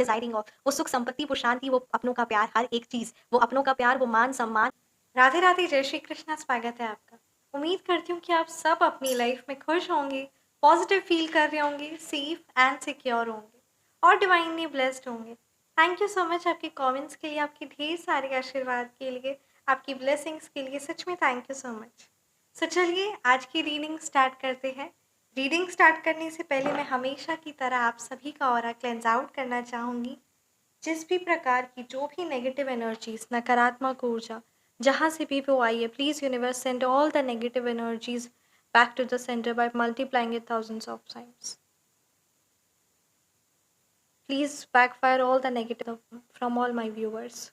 Desiring हो, वो सुख संपत्ति, वो शांति, वो अपनों का प्यार, हर एक चीज, वो अपनों का प्यार, वो मान सम्मान। राधे राधे, जय श्री कृष्णा, स्वागत है आपका। उम्मीद करती हूँ कि आप सब अपनी लाइफ में खुश होंगे, पॉजिटिव फील कर रहे होंगे, सेफ एंड सिक्योर होंगे और डिवाइनली ब्लेस्ड होंगे। थैंक यू सो मच आपके कमेंट्स के लिए, आपके ढेर सारे आशीर्वाद के लिए, आपकी ब्लेसिंग्स के लिए, सच में थैंक यू सो मच। सो चलिए आज की रीडिंग स्टार्ट करते हैं। रीडिंग स्टार्ट करने से पहले मैं हमेशा की तरह आप सभी का ऑरा क्लेंस आउट करना चाहूँगी। जिस भी प्रकार की जो भी नेगेटिव एनर्जीज, नकारात्मक ऊर्जा जहाँ से भी वो आई है, please universe send all the negative energies back to the centre by multiplying it thousands of times. Please backfire all the negative from all my viewers.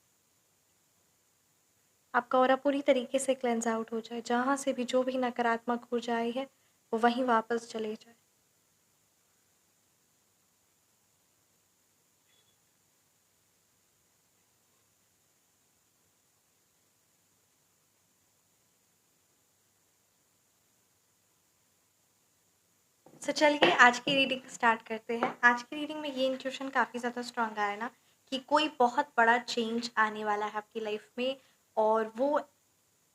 आपका ऑरा पूरी तरीके से क्लेंस आउट हो जाए, जहाँ से भी जो भी नकारात्मक ऊर्जा आई है वो वहीं वापस चले जाए। सो चलिए आज की रीडिंग स्टार्ट करते हैं। आज की रीडिंग में ये इंट्यूशन काफ़ी ज़्यादा स्ट्रॉन्ग आया ना कि कोई बहुत बड़ा चेंज आने वाला है आपकी लाइफ में, और वो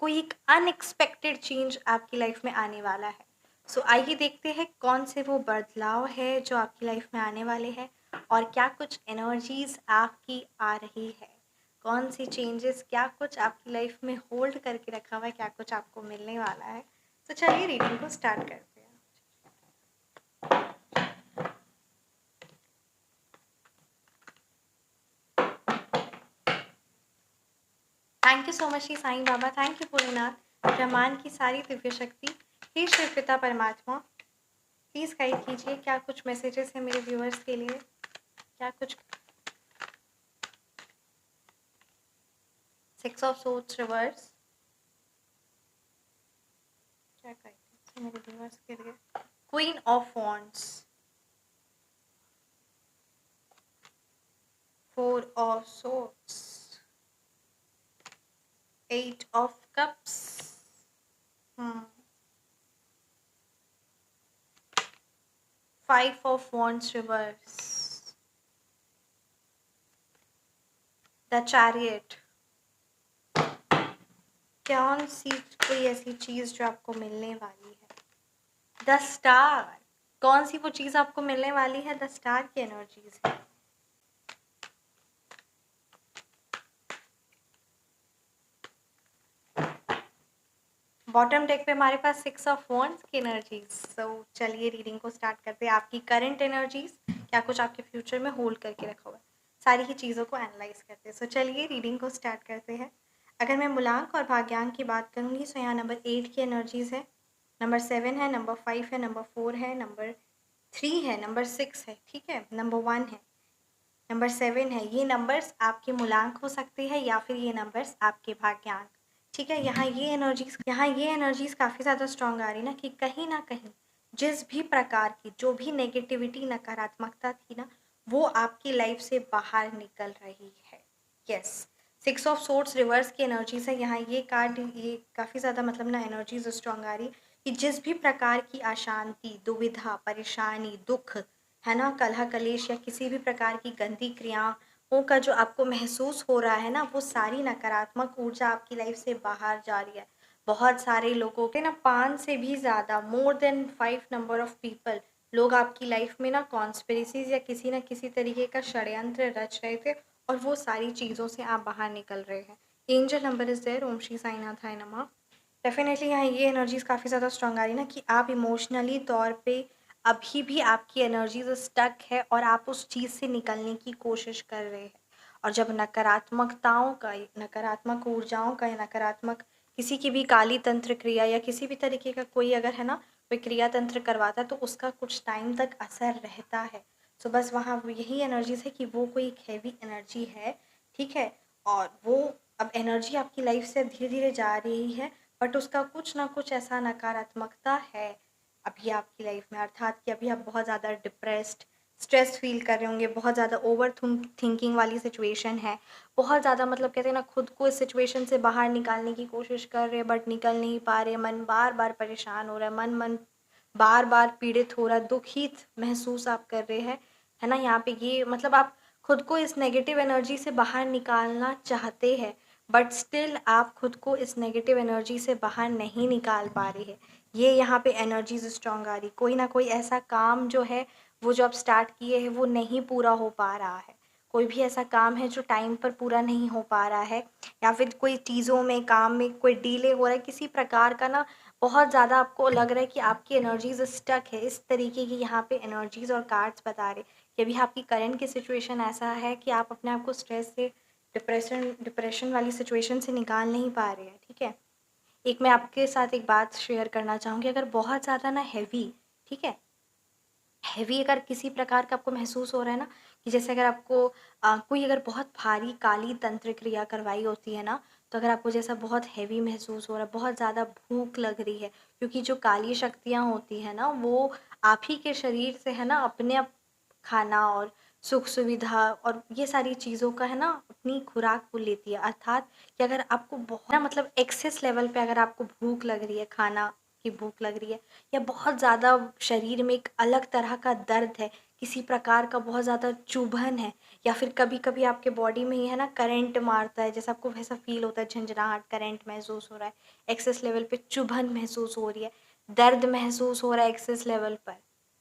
कोई एक अनएक्सपेक्टेड चेंज आपकी लाइफ में आने वाला है। सो आइए देखते हैं कौन से वो बदलाव है जो आपकी लाइफ में आने वाले हैं, और क्या कुछ एनर्जीज आपकी आ रही है, कौन सी चेंजेस, क्या कुछ आपकी लाइफ में होल्ड करके रखा हुआ है, क्या कुछ आपको मिलने वाला है। तो चलिए रीडिंग को स्टार्ट करते हैं। Thank you so much Shri Sai Baba, thank you Bholenath, ब्रह्मांड की सारी दिव्य शक्ति, हे शिव पिता परमात्मा, प्लीज़ गाइड कीजिए क्या कुछ मैसेजेस हैं मेरे व्यूअर्स के लिए, क्या कुछ। 6 ऑफ सोर्ड्स रिवर्स, क्या गाइडेंस है मेरे व्यूअर्स के लिए। Queen of wands, 4 of swords, 8 of cups, 5 of wands reverse, the chariot. कौन सी कोई ऐसी चीज़ जो आपको मिलने वाली है। द स्टार, कौन सी वो चीज़ आपको मिलने वाली है। द स्टार की एनर्जीज है। बॉटम डेक पे हमारे पास 6 ऑफ वॉन्ड्स की एनर्जीज। सो चलिए रीडिंग को स्टार्ट करते हैं। आपकी करंट एनर्जीज क्या कुछ आपके फ्यूचर में होल्ड करके रखा हुआ है, सारी ही चीज़ों को एनालाइज करते हैं। सो चलिए रीडिंग को स्टार्ट करते हैं। अगर मैं मूलांक और भाग्यांक की बात करूँगी तो यहाँ नंबर 8 की एनर्जीज है, नंबर 7 है, नंबर 5 है, नंबर 4 है, नंबर 3 है, नंबर 6 है, ठीक है, नंबर 1 है, नंबर 7 है। ये नंबर्स आपके मूलांक हो सकते हैं या फिर ये नंबर्स आपके भाग्यांक, ठीक है। यहाँ ये एनर्जीज काफ़ी ज़्यादा स्ट्रॉन्ग आ रही ना कि कहीं ना कहीं जिस भी प्रकार की जो भी नेगेटिविटी, नकारात्मकता थी ना, वो आपकी लाइफ से बाहर निकल रही है। यस, 6 ऑफ सोर्ड्स रिवर्स की एनर्जीज है। यहाँ ये कार्ड, ये काफ़ी ज़्यादा मतलब ना एनर्जीज स्ट्रॉन्ग आ रही कि जिस भी प्रकार की अशांति, दुविधा, परेशानी, दुख है ना, कलह कलेश या किसी भी प्रकार की गंदी क्रियाओं का जो आपको महसूस हो रहा है ना, वो सारी नकारात्मक ऊर्जा आपकी लाइफ से बाहर जा रही है। बहुत सारे लोगों के ना 5 से भी ज़्यादा, more than 5 number of people, लोग आपकी लाइफ में ना कॉन्स्पिरेसीज या किसी ना किसी तरीके का षड्यंत्र रच रहे थे, और वो सारी चीज़ों से आप बाहर निकल रहे हैं। एंजल नंबर इज देयर, ओम श्री साईनाथाय नमः। डेफिनेटली यहाँ ये एनर्जीज काफ़ी ज़्यादा स्ट्रॉन्ग आ रही ना कि आप इमोशनली तौर पे अभी भी आपकी एनर्जीज स्टक है और आप उस चीज़ से निकलने की कोशिश कर रहे हैं। और जब नकारात्मकताओं का, नकारात्मक ऊर्जाओं का, या नकारात्मक किसी की भी काली तंत्र क्रिया या किसी भी तरीके का कोई अगर है ना कोई क्रिया तंत्र करवाता है तो उसका कुछ टाइम तक असर रहता है। सो बस वहाँ यही एनर्जीज है कि वो कोई एक हैवी एनर्जी है, ठीक है, और वो अब एनर्जी आपकी लाइफ से धीरे धीरे जा रही है, बट उसका कुछ ना कुछ ऐसा नकारात्मकता है अभी आपकी लाइफ में, अर्थात कि अभी आप बहुत ज़्यादा डिप्रेस्ड, स्ट्रेस फील कर रहे होंगे, बहुत ज़्यादा ओवर थिंकिंग वाली सिचुएशन है, बहुत ज़्यादा मतलब कहते हैं ना खुद को इस सिचुएशन से बाहर निकालने की कोशिश कर रहे हैं बट निकल नहीं पा रहे, मन बार बार परेशान हो रहा है, मन बार बार पीड़ित हो रहा है, दुखित महसूस आप कर रहे हैं, है ना। यहाँ पे ये मतलब आप खुद को इस नेगेटिव एनर्जी से बाहर निकालना चाहते हैं, बट स्टिल आप खुद को इस नेगेटिव एनर्जी से बाहर नहीं निकाल पा रहे हैं। ये यहाँ पे एनर्जीज स्ट्रांग आ रही, कोई ना कोई ऐसा काम जो है वो जो आप स्टार्ट किए हैं वो नहीं पूरा हो पा रहा है। कोई भी ऐसा काम है जो टाइम पर पूरा नहीं हो पा रहा है, या फिर कोई चीज़ों में, काम में कोई डिले हो रहा है, किसी प्रकार का ना बहुत ज़्यादा आपको लग रहा है कि आपकी एनर्जीज स्टक है। इस तरीके की यहाँ पे एनर्जीज और कार्ड्स बता रहे कि अभी आपकी करंट की सिचुएशन ऐसा है कि आप अपने आप को स्ट्रेस से, डिप्रेशन डिप्रेशन वाली सिचुएशन से निकाल नहीं पा रहे हैं। ठीक है, एक मैं आपके साथ एक बात शेयर करना चाहूँगी। अगर बहुत ज़्यादा ना हैवी, ठीक है, हैवी अगर किसी प्रकार का आपको महसूस हो रहा है ना, कि जैसे अगर आपको कोई अगर बहुत भारी काली तंत्र क्रिया करवाई होती है ना, तो अगर आपको जैसा बहुत हैवी महसूस हो रहा है, बहुत ज़्यादा भूख लग रही है, क्योंकि जो काली शक्तियाँ होती हैं ना वो आप ही के शरीर से है ना अपने आप खाना और सुख सुविधा और ये सारी चीज़ों का है ना अपनी खुराक वो लेती है। अर्थात कि अगर आपको बहुत ना मतलब एक्सेस लेवल पे अगर आपको भूख लग रही है, खाना की भूख लग रही है, या बहुत ज़्यादा शरीर में एक अलग तरह का दर्द है, किसी प्रकार का बहुत ज़्यादा चुभन है, या फिर कभी कभी आपके बॉडी में ही है ना करंट मारता है, जैसे आपको वैसा फील होता है, झंझनाहट, करंट महसूस हो रहा है, एक्सेस लेवल पे चुभन महसूस हो रही है, दर्द महसूस हो रहा है एक्सेस लेवल पर,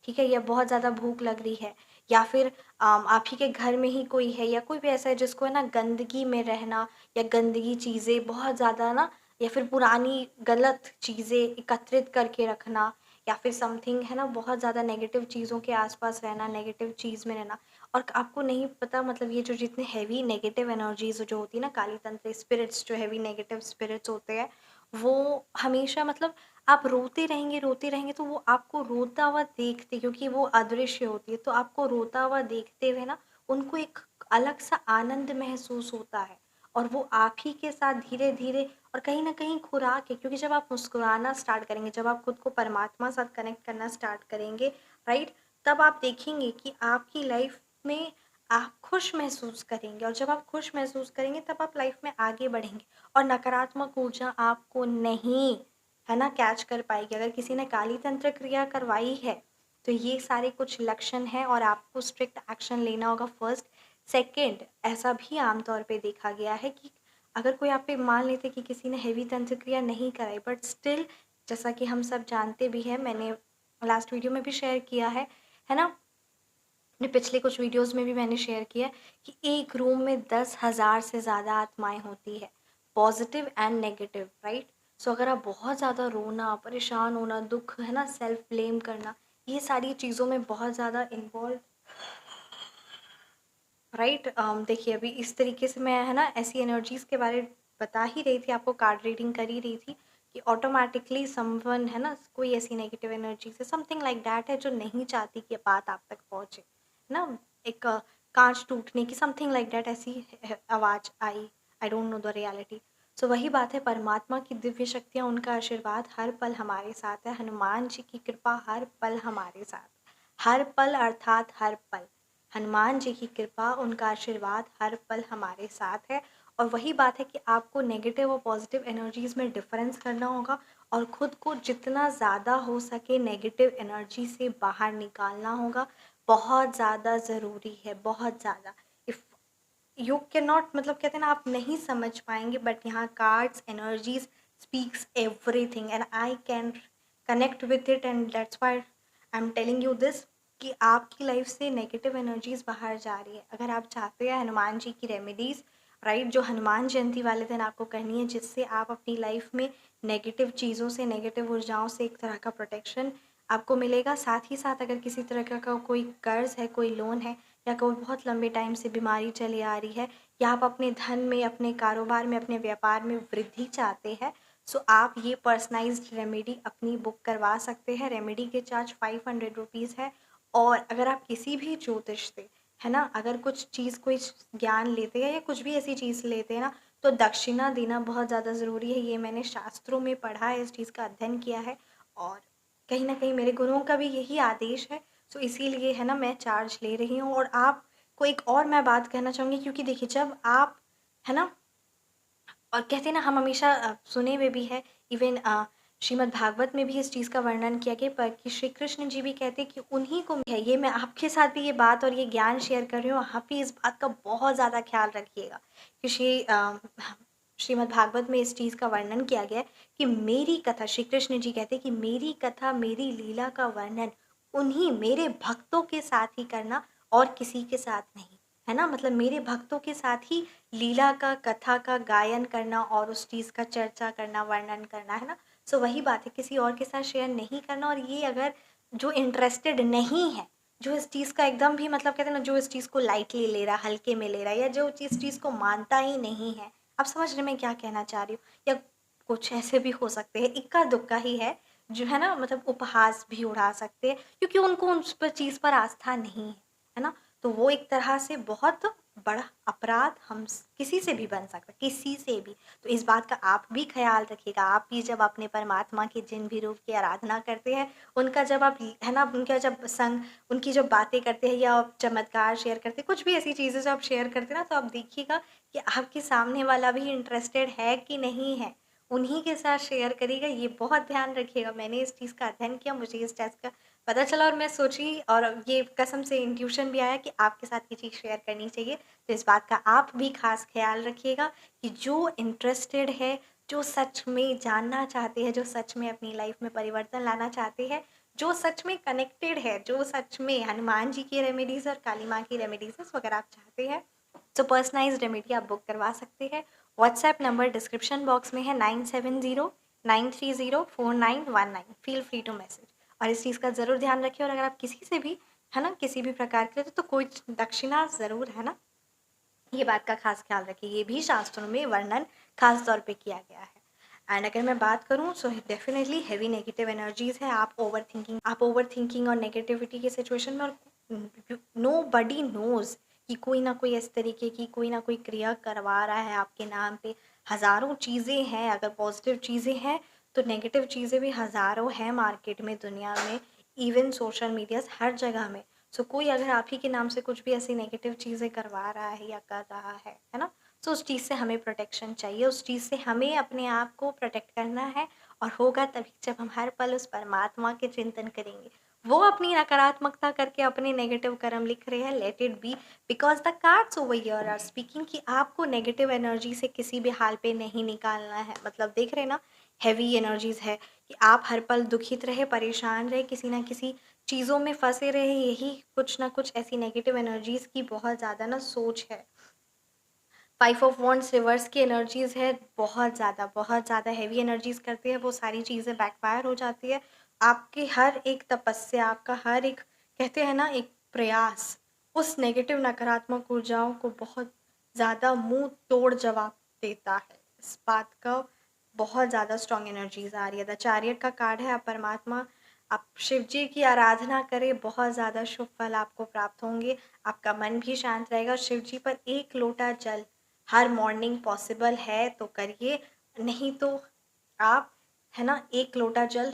ठीक है, या बहुत ज़्यादा भूख लग रही है, या फिर आप ही के घर में ही कोई है या कोई भी ऐसा है जिसको है ना गंदगी में रहना, या गंदगी चीज़ें बहुत ज़्यादा ना, या फिर पुरानी गलत चीज़ें एकत्रित करके रखना, या फिर समथिंग है ना बहुत ज़्यादा नेगेटिव चीज़ों के आसपास रहना, नेगेटिव चीज़ में रहना, और आपको नहीं पता मतलब ये जो जितने हैवी नेगेटिव एनर्जीज जो होती है ना, काली तंत्र स्पिरिट्स, जो हैवी नेगेटिव स्पिरिट्स होते हैं, वो हमेशा मतलब आप रोते रहेंगे तो वो आपको रोता हुआ देखते, क्योंकि वो अदृश्य होती है, तो आपको रोता हुआ देखते हुए ना उनको एक अलग सा आनंद महसूस होता है, और वो आप ही के साथ धीरे धीरे, और कहीं ना कहीं खुराक है, क्योंकि जब आप मुस्कुराना स्टार्ट करेंगे, जब आप खुद को परमात्मा साथ कनेक्ट करना स्टार्ट करेंगे, राइट, तब आप देखेंगे कि आपकी लाइफ में आप खुश महसूस करेंगे, और जब आप खुश महसूस करेंगे तब आप लाइफ में आगे बढ़ेंगे, और नकारात्मक ऊर्जा आपको नहीं है ना कैच कर पाएगी। अगर किसी ने काली तंत्र क्रिया करवाई है तो ये सारे कुछ लक्षण हैं, और आपको स्ट्रिक्ट एक्शन लेना होगा फर्स्ट। सेकंड, ऐसा भी आमतौर पे देखा गया है कि अगर कोई आप पे मान लेते कि किसी ने हेवी तंत्र क्रिया नहीं कराई, बट स्टिल जैसा कि हम सब जानते भी हैं, मैंने लास्ट वीडियो में भी शेयर किया है ना, अपने पिछले कुछ वीडियोस में भी मैंने शेयर किया है कि एक रूम में 10,000 से ज़्यादा आत्माएं होती है, पॉजिटिव एंड नेगेटिव, राइट। सो अगर आप बहुत ज़्यादा रोना, परेशान होना, दुख है ना, सेल्फ ब्लेम करना, ये सारी चीज़ों में बहुत ज़्यादा इन्वॉल्व, राइट, देखिए अभी इस तरीके से मैं है ना ऐसी एनर्जीज के बारे बता ही रही थी, आपको कार्ड रीडिंग कर ही रही थी, कि ऑटोमेटिकली समवन है ना, कोई ऐसी नेगेटिव एनर्जी से समथिंग लाइक दैट है जो नहीं चाहती कि बात आप तक पहुंचे, है ना, एक कांच टूटने की समथिंग लाइक दैट ऐसी आवाज़ आई, I don't know the reality. So वही बात है, परमात्मा की दिव्य शक्तियाँ, उनका आशीर्वाद हर पल हमारे साथ है, हनुमान जी की कृपा हर पल हमारे साथ, हर पल अर्थात हर पल, हनुमान जी की कृपा, उनका आशीर्वाद हर पल हमारे साथ है। और वही बात है कि आपको नेगेटिव और पॉजिटिव एनर्जीज में डिफरेंस करना होगा, और खुद को जितना ज़्यादा हो सके नेगेटिव एनर्जी से बाहर निकालना होगा, बहुत ज़्यादा ज़रूरी है, बहुत ज़्यादा। इफ़ यू कैन नॉट, मतलब कहते हैं ना, आप नहीं समझ पाएंगे, बट यहाँ cards energies speaks everything, and I can connect with it, and that's why I am telling you this, कि आपकी लाइफ से नेगेटिव एनर्जीज बाहर जा रही है। अगर आप चाहते हैं हनुमान जी की रेमेडीज, राइट, जो हनुमान जयंती वाले दिन आपको करनी है, जिससे आप अपनी लाइफ में नेगेटिव चीज़ों से, नेगेटिव ऊर्जाओं से एक तरह का प्रोटेक्शन आपको मिलेगा। साथ ही साथ अगर किसी तरह का कोई कर्ज है, कोई लोन है, या कोई बहुत लंबे टाइम से बीमारी चली आ रही है, या आप अपने धन में, अपने कारोबार में, अपने व्यापार में वृद्धि चाहते हैं, सो आप ये पर्सनलाइज्ड रेमेडी अपनी बुक करवा सकते हैं। रेमेडी के चार्ज 500 रुपीज़ है। और अगर आप किसी भी ज्योतिष से, है ना, अगर कुछ चीज़, कोई ज्ञान लेते हैं या कुछ भी ऐसी चीज़ लेते हैं ना, तो दक्षिणा देना बहुत ज़्यादा ज़रूरी है। ये मैंने शास्त्रों में पढ़ा है, इस चीज़ का अध्ययन किया है, और कहीं ना कहीं मेरे गुरुओं का भी यही आदेश है। सो इसीलिए है ना मैं चार्ज ले रही हूँ। और आपको एक और मैं बात कहना चाहूँगी, क्योंकि देखिए जब आप, है ना, और कहते हैं ना, हम हमेशा सुने हुए भी है, इवन श्रीमद् भागवत में भी इस चीज़ का वर्णन किया गया पर कि श्री कृष्ण जी भी कहते हैं कि उन्हीं को है ये, मैं आपके साथ भी ये बात और ये ज्ञान शेयर कर रही हूँ, आप भी इस बात का बहुत ज़्यादा ख्याल रखिएगा कि श्रीमद् भागवत में इस चीज़ का वर्णन किया गया है कि मेरी कथा, श्री कृष्ण जी कहते हैं कि मेरी कथा, मेरी लीला का वर्णन उन्हीं मेरे भक्तों के साथ ही करना और किसी के साथ नहीं, है ना। मतलब मेरे भक्तों के साथ ही लीला का, कथा का गायन करना और उस चीज़ का चर्चा करना, वर्णन करना, है ना। सो वही बात है, किसी और के साथ शेयर नहीं करना। और ये अगर जो इंटरेस्टेड नहीं है, जो इस चीज़ का एकदम भी मतलब कहते हैं ना, जो इस चीज़ को लाइटली ले रहा, हल्के में ले रहा है, या जो इस चीज़ को मानता ही नहीं है, आप समझ रहे मैं क्या कहना चाह रही हूँ। या कुछ ऐसे भी हो सकते हैं, इक्का दुक्का ही है, जो है ना, मतलब उपहास भी उड़ा सकते हैं क्योंकि उनको उस पर चीज़ पर आस्था नहीं है ना। तो वो एक तरह से बहुत बड़ा अपराध हम किसी से भी बन सकता है, किसी से भी। तो इस बात का आप भी ख्याल रखिएगा। आप भी जब अपने परमात्मा के जिन भी रूप की आराधना करते हैं, उनका जब आप, है ना, उनका जब संग, उनकी जब बातें करते हैं या आप चमत्कार शेयर करते हैं, कुछ भी ऐसी चीज़ें जो आप शेयर करते हैं ना, तो आप देखिएगा कि आपके सामने वाला भी इंटरेस्टेड है कि नहीं है, उन्हीं के साथ शेयर करिएगा। ये बहुत ध्यान रखिएगा। मैंने इस चीज़ का अध्ययन किया, मुझे इस चीज़ का पता चला और मैं सोची, और ये कसम से इंट्यूशन भी आया कि आपके साथ ये चीज़ शेयर करनी चाहिए। तो इस बात का आप भी खास ख्याल रखिएगा कि जो इंटरेस्टेड है, जो सच में जानना चाहते हैं, जो सच में अपनी लाइफ में परिवर्तन लाना चाहते हैं, जो सच में कनेक्टेड है, जो सच में हनुमान जी की रेमेडीज़ और काली माँ की रेमेडीज़ अगर आप चाहते हैं, तो पर्सनलाइज्ड रेमेडी आप बुक करवा सकते हैं। व्हाट्सएप नंबर डिस्क्रिप्शन बॉक्स में है 9709304919। Feel free to message. और इस चीज़ का ज़रूर ध्यान रखिए। और अगर आप किसी से भी, है ना, किसी भी प्रकार के तो कोई दक्षिणा ज़रूर, है ना, ये बात का खास ख्याल रखिए। ये भी शास्त्रों में वर्णन खास तौर पे किया गया है। एंड अगर मैं बात करूँ, so definitely heavy negative energies है। आप ओवर थिंकिंग और नेगेटिविटी के सिचुएशन में, और नो बडी नोज कि कोई ना कोई इस तरीके की कोई ना कोई क्रिया करवा रहा है आपके नाम पे। हज़ारों चीज़ें हैं, अगर पॉजिटिव चीज़ें हैं तो नेगेटिव चीज़ें भी हज़ारों हैं मार्केट में, दुनिया में, इवन सोशल मीडिया, हर जगह में। सो कोई अगर आप ही के नाम से कुछ भी ऐसी नेगेटिव चीज़ें करवा रहा है या कर रहा है ना, तो उस चीज़ से हमें प्रोटेक्शन चाहिए, उस चीज़ से हमें अपने आप को प्रोटेक्ट करना है। और होगा तभी जब हम हर पल उस परमात्मा के चिंतन करेंगे। वो अपनी नकारात्मकता करके अपने नेगेटिव कर्म लिख रहे हैं, let it be, because the cards over here are speaking कि आपको नेगेटिव एनर्जी से किसी भी हाल पे नहीं निकालना है। मतलब देख रहे ना, हैवी एनर्जीज है कि आप हर पल दुखित रहे, परेशान रहे, किसी ना किसी चीज़ों में फंसे रहे। यही कुछ ना कुछ ऐसी नेगेटिव एनर्जीज की बहुत ज़्यादा ना सोच है। 5 ऑफ वॉन्ड्स रिवर्स की एनर्जीज है, बहुत ज़्यादा हैवी एनर्जीज करती है। वो सारी चीज़ें बैकफायर हो जाती है। आपकी हर एक तपस्या, आपका हर एक, कहते हैं ना, एक प्रयास उस नेगेटिव नकारात्मक ऊर्जाओं को बहुत ज़्यादा मुंह तोड़ जवाब देता है। इस बात का बहुत ज़्यादा स्ट्रॉन्ग एनर्जीज आ रही है। द चैरियट का कार्ड है। आप परमात्मा, आप शिव जी की आराधना करें, बहुत ज़्यादा शुभ फल आपको प्राप्त होंगे। आपका मन भी शांत रहेगा। शिव जी पर एक लोटा जल हर मॉर्निंग पॉसिबल है तो करिए, नहीं तो आप, है ना, एक लोटा जल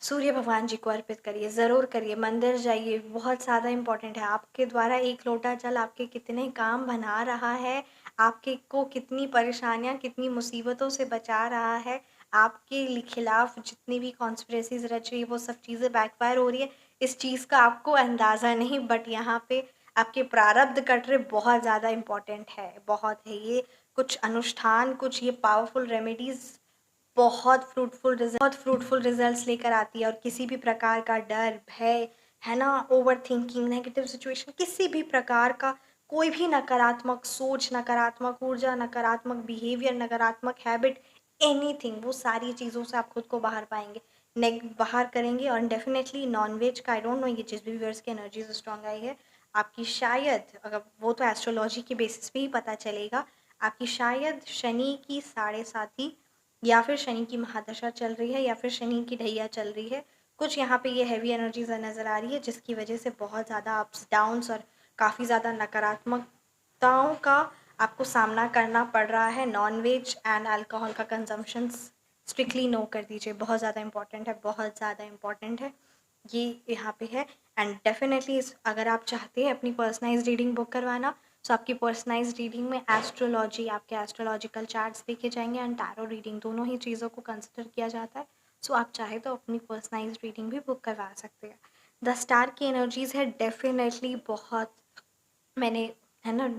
सूर्य भगवान जी को अर्पित करिए, ज़रूर करिए। मंदिर जाइए, बहुत ज़्यादा इम्पोर्टेंट है। आपके द्वारा एक लोटा जल आपके कितने काम बना रहा है, आपके को कितनी परेशानियां, कितनी मुसीबतों से बचा रहा है। आपके खिलाफ जितनी भी कॉन्स्पिरेसीज रच रही है, वो सब चीज़ें बैकफायर हो रही है। इस चीज़ का आपको अंदाज़ा नहीं, बट यहाँ पे आपके प्रारब्ध कट रहे, बहुत ज़्यादा इम्पॉर्टेंट है, बहुत है ये। कुछ अनुष्ठान, कुछ ये पावरफुल रेमेडीज़ बहुत फ्रूटफुल रिजल्ट्स लेकर आती है। और किसी भी प्रकार का डर, भय, है ना, ओवर थिंकिंग, नेगेटिव सिचुएशन, किसी भी प्रकार का कोई भी नकारात्मक सोच, नकारात्मक ऊर्जा, नकारात्मक बिहेवियर, नकारात्मक हैबिट, एनीथिंग, वो सारी चीज़ों से आप खुद को बाहर पाएंगे, बाहर करेंगे। और डेफिनेटली नॉनवेज का, आई डोंट नो ये जिस भी व्यूअर्स की एनर्जीज स्ट्रॉन्ग आई है, आपकी शायद, अगर वो तो एस्ट्रोलॉजी के बेसिस पे ही पता चलेगा, आपकी शायद शनि की 7.5 या फिर शनि की महादशा चल रही है, या फिर शनि की ढैया चल रही है। कुछ यहाँ पे ये हैवी एनर्जीज नज़र आ रही है, जिसकी वजह से बहुत ज़्यादा अप्स डाउन्स और काफ़ी ज़्यादा नकारात्मकताओं का आपको सामना करना पड़ रहा है। नॉन वेज एंड अल्कोहल का कंजम्पशन स्ट्रिक्टली नो कर दीजिए, बहुत ज़्यादा इंपॉर्टेंट है, बहुत ज़्यादा इंपॉर्टेंट है ये यहाँ पे है। एंड डेफिनेटली अगर आप चाहते हैं अपनी पर्सनलाइज रीडिंग बुक करवाना, सो आपकी पर्सनलाइज्ड रीडिंग में एस्ट्रोलॉजी, आपके एस्ट्रोलॉजिकल चार्ट्स देखे जाएंगे एंड टैरो रीडिंग, दोनों ही चीज़ों को कंसिडर किया जाता है। सो आप चाहे तो अपनी पर्सनलाइज्ड रीडिंग भी बुक करवा सकते हैं। द स्टार की एनर्जीज़ है डेफिनेटली बहुत, मैंने, है ना,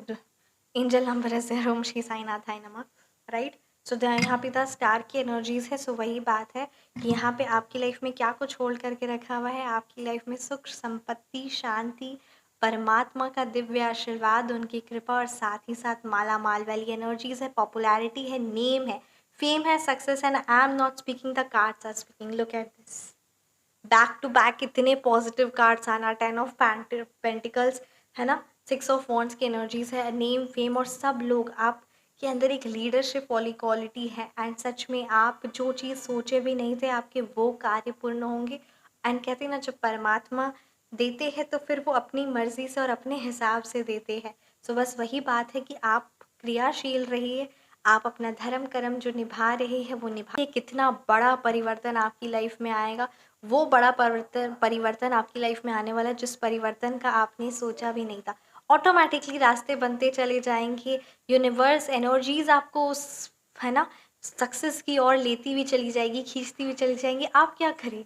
एंजल नंबर है 0 ओम श्री साईनाथ हाय नमः, राइट। सो यहाँ पे द स्टार की एनर्जीज है। सो वही बात है कि यहाँ पे आपकी लाइफ में क्या कुछ होल्ड करके रखा हुआ है। आपकी लाइफ में सुख, संपत्ति, शांति, परमात्मा का दिव्य आशीर्वाद, उनकी कृपा और साथ ही साथ माला माल वाली एनर्जीज है, पॉपुलैरिटी है, नेम है, फेम है, सक्सेस है। I am not speaking, the cards are speaking. Look at this, back to back इतने पॉजिटिव कार्ड्स आना, 10 ऑफ पेंटिकल्स, है ना, 6 ऑफ वॉन्ड्स की एनर्जीज है, नेम, फेम, और सब लोग आपके अंदर एक लीडरशिप वाली क्वालिटी है एंड सच में आप जो चीज़ सोचे भी नहीं थे आपके वो कार्य पूर्ण होंगे। एंड कहते हैं ना, जब परमात्मा देते हैं तो फिर वो अपनी मर्जी से और अपने हिसाब से देते हैं। सो बस वही बात है कि आप क्रियाशील रहिए, आप अपना धर्म कर्म जो निभा रहे हैं वो निभा, कितना बड़ा परिवर्तन आपकी लाइफ में आएगा। वो बड़ा परिवर्तन आपकी लाइफ में आने वाला है जिस परिवर्तन का आपने सोचा भी नहीं था। ऑटोमेटिकली रास्ते बनते चले जाएंगे, यूनिवर्स एनर्जीज आपको उस, है ना, सक्सेस की ओर लेती हुई चली जाएगी, खींचती हुई चली जाएंगी। आप क्या करें?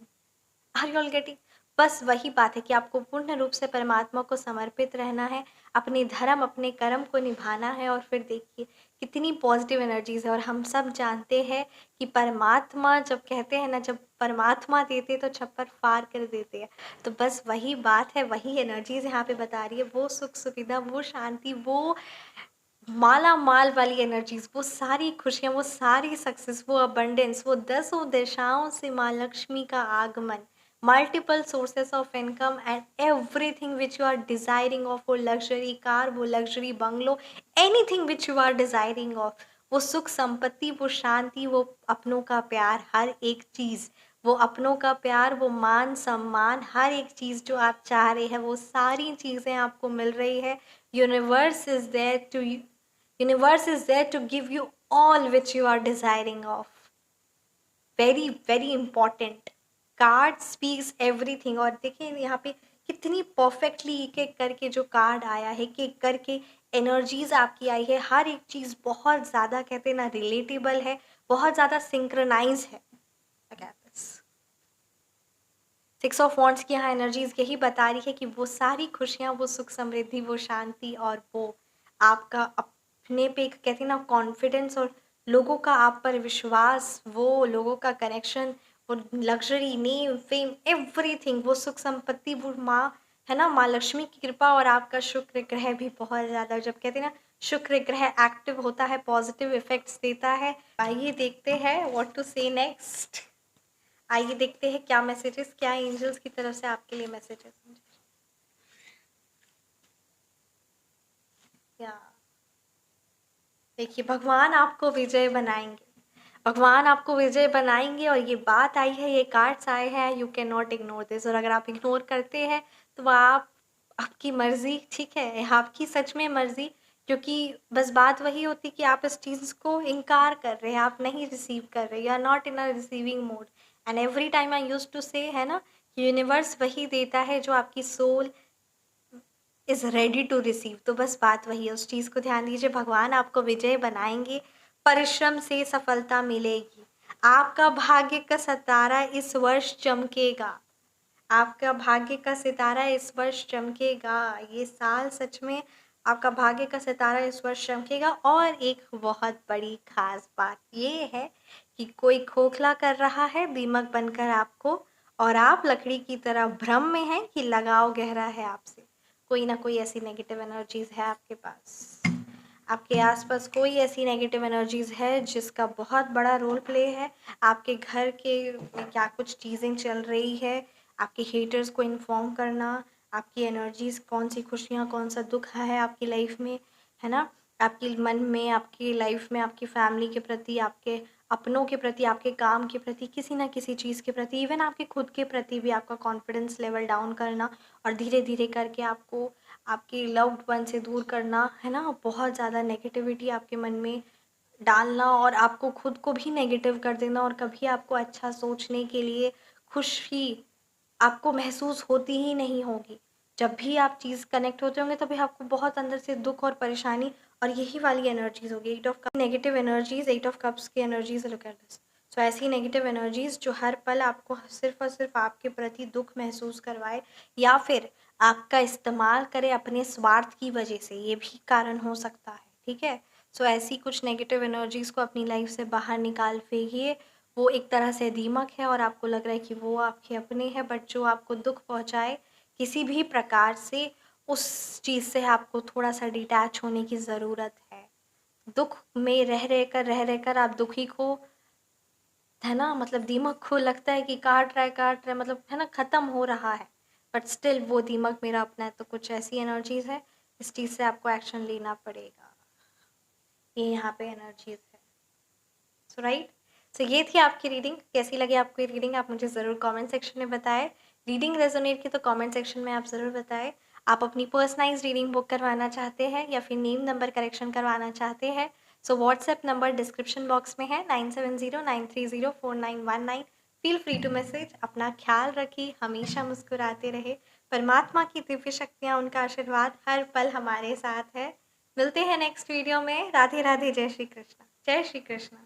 Are you all getting? बस वही बात है कि आपको पूर्ण रूप से परमात्मा को समर्पित रहना है, अपने धर्म, अपने कर्म को निभाना है, और फिर देखिए कितनी पॉजिटिव एनर्जीज है। और हम सब जानते हैं कि परमात्मा, जब कहते हैं ना, जब परमात्मा देते तो छप्पर फाड़ कर देते हैं। तो बस वही बात है, वही एनर्जीज यहाँ पे बता रही है, वो सुख सुविधा, वो शांति, वो माला माल वाली एनर्जीज, वो सारी खुशियाँ, वो सारी सक्सेस, वो अबंडेंस, वो 10 दिशाओं से माँ लक्ष्मी का आगमन, multiple sources of income and everything which you are desiring of, वो लग्जरी कार, वो luxury bungalow, anything which you are desiring of, वो सुख संपत्ति, वो शांति, वो अपनों का प्यार, हर एक चीज़, वो अपनों का प्यार, वो मान सम्मान, हर एक चीज़ जो आप चाह रहे हैं वो सारी चीज़ें आपको मिल रही है। Universe is there to Universe is there to give you all which you are desiring of. Very very important. Card speaks everything. और देखिए यहाँ पे कितनी परफेक्टली एक एक करके जो कार्ड आया है, एक एक करके एनर्जीज आपकी आई है, हर एक चीज़ बहुत ज़्यादा, कहते हैं ना, रिलेटेबल है, बहुत ज़्यादा सिंक्रोनाइज है। सिक्स ऑफ वॉन्ड्स की यहाँ एनर्जीज यही बता रही है कि वो सारी खुशियाँ, वो सुख समृद्धि, वो शांति, और वो आपका अपने पे, कहते हैं ना, कॉन्फिडेंस, और लोगों का आप पर विश्वास, वो लोगों का कनेक्शन, वो लग्जरी, नेम, फेम, एवरीथिंग, वो सुख संपत्ति, वो माँ, है ना, माँ लक्ष्मी की कृपा, और आपका शुक्र ग्रह भी बहुत ज़्यादा, जब कहते हैं ना शुक्र ग्रह एक्टिव होता है पॉजिटिव इफेक्ट्स देता है। आइए देखते हैं व्हाट टू से नेक्स्ट। आइए देखते हैं क्या मैसेजेस, क्या एंजल्स की तरफ से आपके लिए मैसेजेस। या देखिए, भगवान आपको विजय बनाएंगे, भगवान आपको विजय बनाएंगे, और ये बात आई है, ये कार्ड्स आए हैं, you can not ignore this. और अगर आप इग्नोर करते हैं तो आप, आपकी मर्जी, ठीक है, आपकी सच में मर्जी, क्योंकि बस बात वही होती कि आप इस चीज़ को इनकार कर रहे हैं, आप नहीं रिसीव कर रहे, you are not in a receiving mode. And every time I used to say, है ना, यूनिवर्स वही देता है जो आपकी soul is ready to receive. तो बस बात वही है, उस चीज़ को ध्यान दीजिए, भगवान आपको विजय बनाएंगे, परिश्रम से सफलता मिलेगी, आपका भाग्य का सितारा इस वर्ष चमकेगा, आपका भाग्य का सितारा इस वर्ष चमकेगा, ये साल सच में आपका भाग्य का सितारा इस वर्ष चमकेगा। और एक बहुत बड़ी खास बात ये है कि कोई खोखला कर रहा है दीमक बनकर आपको, और आप लकड़ी की तरह भ्रम में हैं कि लगाव गहरा है आपसे। कोई ना कोई ऐसी नेगेटिव एनर्जीज है आपके पास, आपके आसपास कोई ऐसी नेगेटिव एनर्जीज है जिसका बहुत बड़ा रोल प्ले है। आपके घर के में क्या कुछ चीज़ें चल रही है, आपके हेटर्स को इन्फॉर्म करना, आपकी एनर्जीज, कौन सी खुशियाँ, कौन सा दुख है आपकी लाइफ में, है ना, आपके मन में, आपकी लाइफ में, आपकी फैमिली के प्रति, आपके अपनों के प्रति, आपके काम के प्रति, किसी ना किसी चीज़ के प्रति, इवन आपके खुद के प्रति भी आपका कॉन्फिडेंस लेवल डाउन करना, और धीरे धीरे करके आपको आपके लव्ड वन से दूर करना, है ना, बहुत ज़्यादा नेगेटिविटी आपके मन में डालना, और आपको खुद को भी नेगेटिव कर देना, और कभी आपको अच्छा सोचने के लिए खुशी आपको महसूस होती ही नहीं होगी। जब भी आप चीज़ कनेक्ट होते होंगे तभी आपको बहुत अंदर से दुख और परेशानी और यही वाली एनर्जीज होगी। 8 of cup negative energies, 8 of cups की एनर्जीज, लुक एट दिस। सो ऐसी नेगेटिव एनर्जीज जो हर पल आपको सिर्फ और सिर्फ आपके प्रति दुख महसूस करवाए या फिर आपका इस्तेमाल करे अपने स्वार्थ की वजह से, ये भी कारण हो सकता है, ठीक है। सो ऐसी कुछ नेगेटिव एनर्जीज को अपनी लाइफ से बाहर निकाल फेंकिए। वो एक तरह से दीमक है और आपको लग रहा है कि वो आपके अपने हैं, बट जो आपको दुख पहुंचाए किसी भी प्रकार से, उस चीज़ से आपको थोड़ा सा डिटैच होने की ज़रूरत है। दुख में रह रहकर आप दुखी को, है ना, मतलब दीमक को लगता है कि काट रहा है, मतलब है ना, ख़त्म हो रहा है, बट स्टिल वो दीमक मेरा अपना है। तो कुछ ऐसी एनर्जीज है, इस चीज़ से आपको एक्शन लेना पड़ेगा, ये यहाँ पे एनर्जीज है। सो राइट, सो ये थी आपकी रीडिंग। कैसी लगी आपको ये रीडिंग, आप मुझे ज़रूर कमेंट सेक्शन में बताएं। रीडिंग रेजोनेट की तो कमेंट सेक्शन में आप ज़रूर बताएं। आप अपनी पर्सनलाइज रीडिंग बुक करवाना चाहते हैं या फिर नेम नंबर करेक्शन करवाना चाहते हैं, so WhatsApp number description box में है 9709304919। Feel free to message. अपना ख्याल रखिए, हमेशा मुस्कुराते रहे। परमात्मा की दिव्य शक्तियाँ, उनका आशीर्वाद हर पल हमारे साथ है। मिलते हैं नेक्स्ट वीडियो में। राधे राधे, जय श्री कृष्ण, जय श्री कृष्ण।